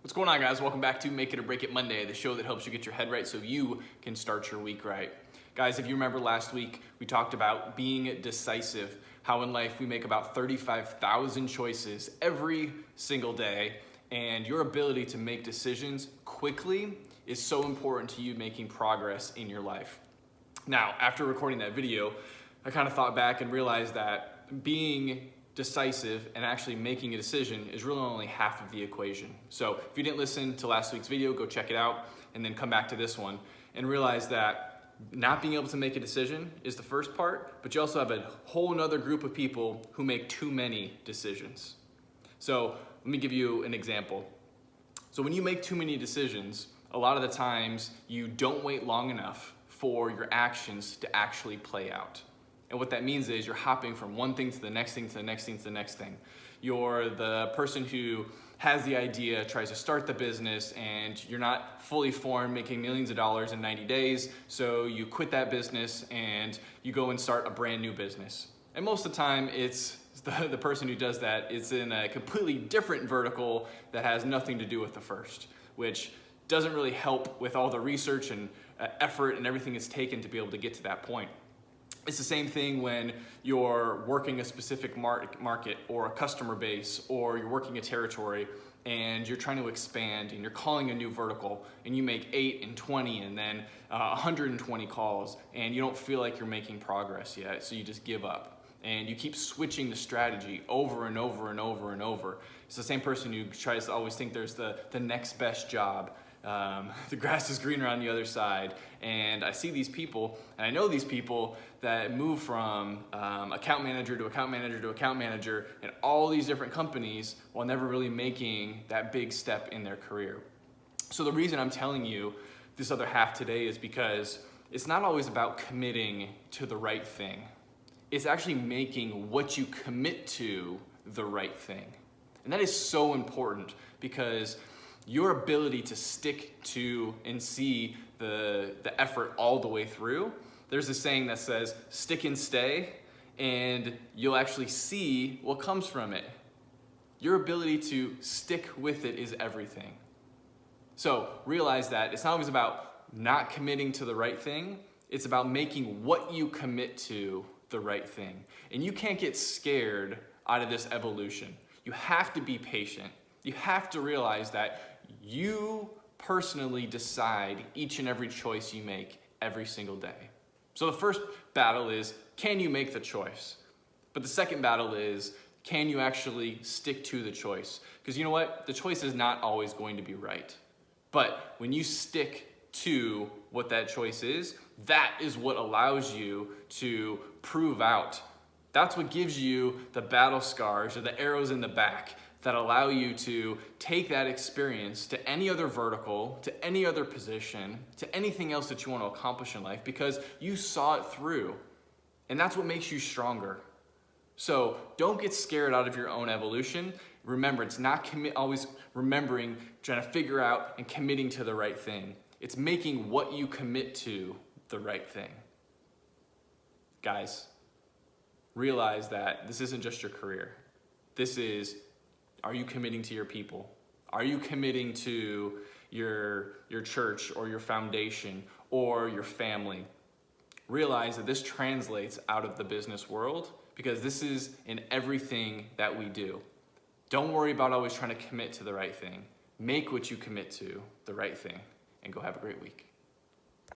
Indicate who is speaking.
Speaker 1: What's going on, guys? Welcome back to Make It or Break It Monday, the show that helps you get your head right so you can start your week right. Guys, if you remember last week, we talked about being decisive, how in life we make about 35,000 choices every single day, and your ability to make decisions quickly is so important to you making progress in your life. Now, after recording that video, I kind of thought back and realized that being decisive and actually making a decision is really only half of the equation. So if you didn't listen to last week's video, go check it out and then come back to this one and realize that not being able to make a decision is the first part, but you also have a whole nother group of people who make too many decisions. So let me give you an example. So when you make too many decisions, a lot of the times you don't wait long enough for your actions to actually play out. And what that means is you're hopping from one thing to the next thing to the next thing to the next thing. You're the person who has the idea, tries to start the business, and you're not fully formed, making millions of dollars in 90 days. So you quit that business and you go and start a brand new business. And most of the time it's the person who does that is in a completely different vertical that has nothing to do with the first, which doesn't really help with all the research and effort and everything it's taken to be able to get to that point. It's the same thing when you're working a specific market or a customer base, or you're working a territory and you're trying to expand and you're calling a new vertical and you make 8 and 20 and then 120 calls and you don't feel like you're making progress yet, so you just give up. And you keep switching the strategy over and over and over and over. It's the same person who tries to always think there's the next best job. The grass is greener on the other side. And I see these people, and I know these people that move from account manager to account manager to account manager in all these different companies while never really making that big step in their career. So the reason I'm telling you this other half today is because it's not always about committing to the right thing. It's actually making what you commit to the right thing. And that is so important because your ability to stick to and see the effort all the way through. There's a saying that says, stick and stay, and you'll actually see what comes from it. Your ability to stick with it is everything. So realize that it's not always about not committing to the right thing, it's about making what you commit to the right thing. And you can't get scared out of this evolution. You have to be patient. You have to realize that you personally decide each and every choice you make every single day. So the first battle is, can you make the choice? But the second battle is, can you actually stick to the choice? Because you know what? The choice is not always going to be right. But when you stick to what that choice is, that is what allows you to prove out. That's what gives you the battle scars or the arrows in the back that allow you to take that experience to any other vertical, to any other position, to anything else that you want to accomplish in life because you saw it through. And that's what makes you stronger. So don't get scared out of your own evolution. Remember, it's not always remembering, trying to figure out and committing to the right thing. It's making what you commit to the right thing. Guys, realize that this isn't just your career. This is, are you committing to your people? Are you committing to your church or your foundation or your family? Realize that this translates out of the business world because this is in everything that we do. Don't worry about always trying to commit to the right thing. Make what you commit to the right thing and go have a great week.